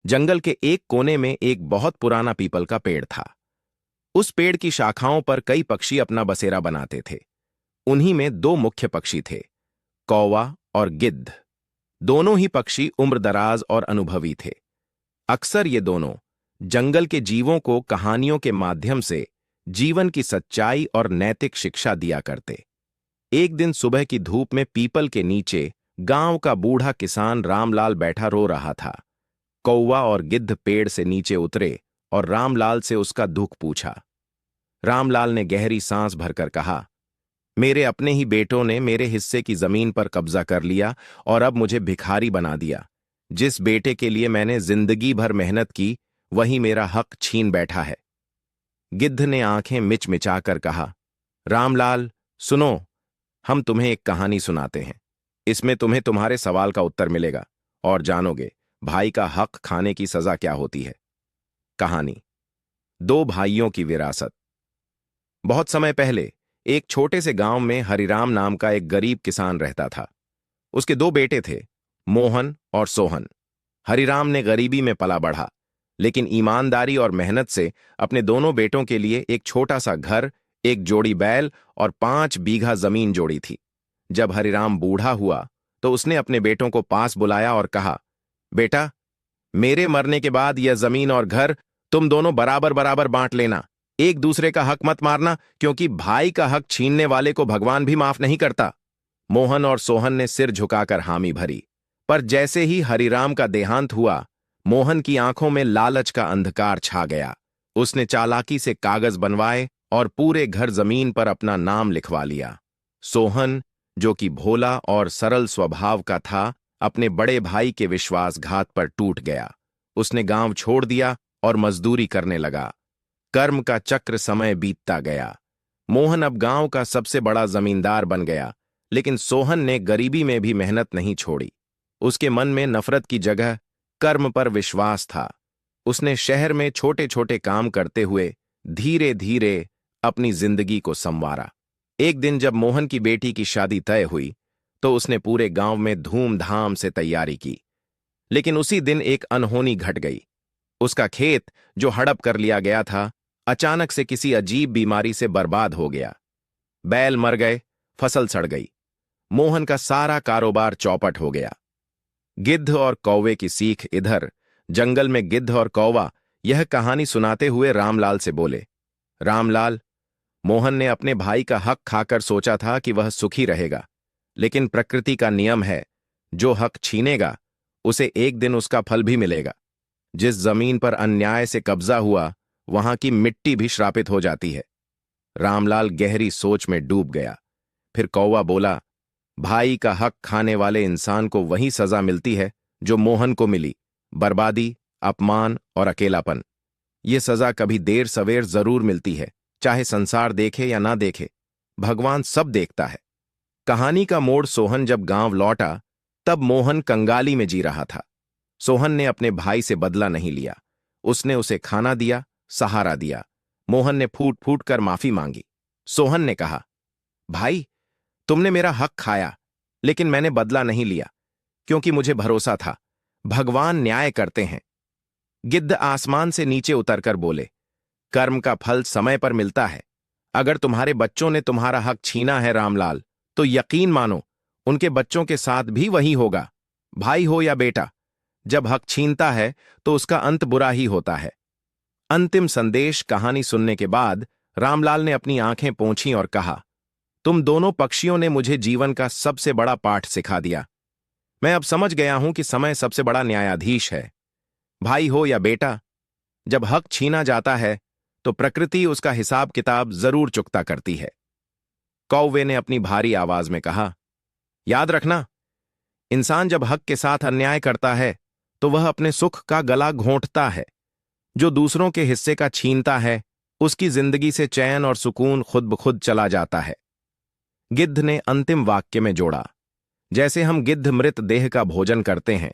जंगल के एक कोने में एक बहुत पुराना पीपल का पेड़ था। उस पेड़ की शाखाओं पर कई पक्षी अपना बसेरा बनाते थे। उन्हीं में दो मुख्य पक्षी थे, कौवा और गिद्ध। दोनों ही पक्षी उम्रदराज और अनुभवी थे। अक्सर ये दोनों जंगल के जीवों को कहानियों के माध्यम से जीवन की सच्चाई और नैतिक शिक्षा दिया करते। एक दिन सुबह की धूप में पीपल के नीचे गांव का बूढ़ा किसान रामलाल बैठा रो रहा था। कौवा और गिद्ध पेड़ से नीचे उतरे और रामलाल से उसका दुख पूछा। रामलाल ने गहरी सांस भरकर कहा, मेरे अपने ही बेटों ने मेरे हिस्से की जमीन पर कब्जा कर लिया और अब मुझे भिखारी बना दिया। जिस बेटे के लिए मैंने जिंदगी भर मेहनत की, वही मेरा हक छीन बैठा है। गिद्ध ने आंखें मिचमिचाकर कहा, रामलाल सुनो, हम तुम्हें एक कहानी सुनाते हैं। इसमें तुम्हें तुम्हारे सवाल का उत्तर मिलेगा और जानोगे भाई का हक खाने की सजा क्या होती है। कहानी, दो भाइयों की विरासत। बहुत समय पहले एक छोटे से गांव में हरिराम नाम का एक गरीब किसान रहता था। उसके दो बेटे थे, मोहन और सोहन। हरिराम ने गरीबी में पला बढ़ा, लेकिन ईमानदारी और मेहनत से अपने दोनों बेटों के लिए एक छोटा सा घर, एक जोड़ी बैल और 5 बीघा जमीन जोड़ी थी। जब हरिराम बूढ़ा हुआ तो उसने अपने बेटों को पास बुलाया और कहा, बेटा, मेरे मरने के बाद यह जमीन और घर तुम दोनों बराबर बराबर बांट लेना। एक दूसरे का हक मत मारना, क्योंकि भाई का हक छीनने वाले को भगवान भी माफ नहीं करता। मोहन और सोहन ने सिर झुकाकर हामी भरी, पर जैसे ही हरिराम का देहांत हुआ, मोहन की आंखों में लालच का अंधकार छा गया। उसने चालाकी से कागज बनवाए और पूरे घर जमीन पर अपना नाम लिखवा लिया। सोहन, जो कि भोला और सरल स्वभाव का था, अपने बड़े भाई के विश्वासघात पर टूट गया। उसने गांव छोड़ दिया और मजदूरी करने लगा। कर्म का चक्र समय बीतता गया। मोहन अब गांव का सबसे बड़ा जमींदार बन गया, लेकिन सोहन ने गरीबी में भी मेहनत नहीं छोड़ी। उसके मन में नफरत की जगह कर्म पर विश्वास था। उसने शहर में छोटे छोटे काम करते हुए धीरे धीरे अपनी जिंदगी को संवारा। एक दिन जब मोहन की बेटी की शादी तय हुई, तो उसने पूरे गांव में धूमधाम से तैयारी की। लेकिन उसी दिन एक अनहोनी घट गई। उसका खेत, जो हड़प कर लिया गया था, अचानक से किसी अजीब बीमारी से बर्बाद हो गया। बैल मर गए, फसल सड़ गई। मोहन का सारा कारोबार चौपट हो गया। गिद्ध और कौवे की सीख इधर। जंगल में गिद्ध और कौवा यह कहानी सुनाते हुए रामलाल से बोले, रामलाल, मोहन ने अपने भाई का हक खाकर सोचा था कि वह सुखी रहेगा, लेकिन प्रकृति का नियम है, जो हक छीनेगा उसे एक दिन उसका फल भी मिलेगा। जिस जमीन पर अन्याय से कब्जा हुआ, वहां की मिट्टी भी श्रापित हो जाती है। रामलाल गहरी सोच में डूब गया। फिर कौवा बोला, भाई का हक खाने वाले इंसान को वही सजा मिलती है जो मोहन को मिली, बर्बादी, अपमान और अकेलापन। ये सजा कभी देर सवेर जरूर मिलती है, चाहे संसार देखे या ना देखे। भगवान सब देखता है। कहानी का मोड़ सोहन जब गांव लौटा, तब मोहन कंगाली में जी रहा था। सोहन ने अपने भाई से बदला नहीं लिया। उसने उसे खाना दिया, सहारा दिया। मोहन ने फूट फूट कर माफी मांगी। सोहन ने कहा, भाई, तुमने मेरा हक खाया, लेकिन मैंने बदला नहीं लिया, क्योंकि मुझे भरोसा था भगवान न्याय करते हैं। गिद्ध आसमान से नीचे उतरकर बोले, कर्म का फल समय पर मिलता है। अगर तुम्हारे बच्चों ने तुम्हारा हक छीना है रामलाल, तो यकीन मानो उनके बच्चों के साथ भी वही होगा। भाई हो या बेटा, जब हक छीनता है तो उसका अंत बुरा ही होता है। अंतिम संदेश। कहानी सुनने के बाद रामलाल ने अपनी आंखें पोंछीं और कहा, तुम दोनों पक्षियों ने मुझे जीवन का सबसे बड़ा पाठ सिखा दिया। मैं अब समझ गया हूं कि समय सबसे बड़ा न्यायाधीश है। भाई हो या बेटा, जब हक छीना जाता है तो प्रकृति उसका हिसाब किताब जरूर चुकता करती है। कौवे ने अपनी भारी आवाज में कहा, याद रखना, इंसान जब हक के साथ अन्याय करता है तो वह अपने सुख का गला घोंटता है। जो दूसरों के हिस्से का छीनता है, उसकी जिंदगी से चैन और सुकून खुद ब खुद चला जाता है। गिद्ध ने अंतिम वाक्य में जोड़ा, जैसे हम गिद्ध मृत देह का भोजन करते हैं,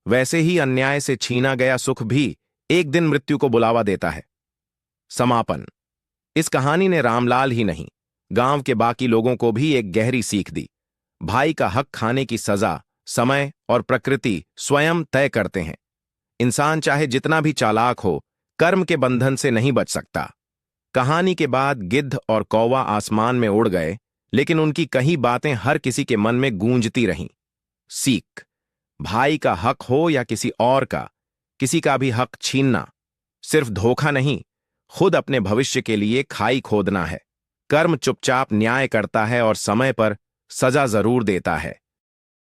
वैसे ही अन्याय से छीना गया सुख भी एक दिन मृत्यु को बुलावा देता है। समापन। इस कहानी ने रामलाल ही नहीं, गांव के बाकी लोगों को भी एक गहरी सीख दी। भाई का हक खाने की सजा समय और प्रकृति स्वयं तय करते हैं। इंसान चाहे जितना भी चालाक हो, कर्म के बंधन से नहीं बच सकता। कहानी के बाद गिद्ध और कौवा आसमान में उड़ गए, लेकिन उनकी कही बातें हर किसी के मन में गूंजती रहीं। सीख: भाई का हक हो या किसी और का, किसी का भी हक छीनना सिर्फ धोखा नहीं, खुद अपने भविष्य के लिए खाई खोदना है। कर्म चुपचाप न्याय करता है और समय पर सजा जरूर देता है।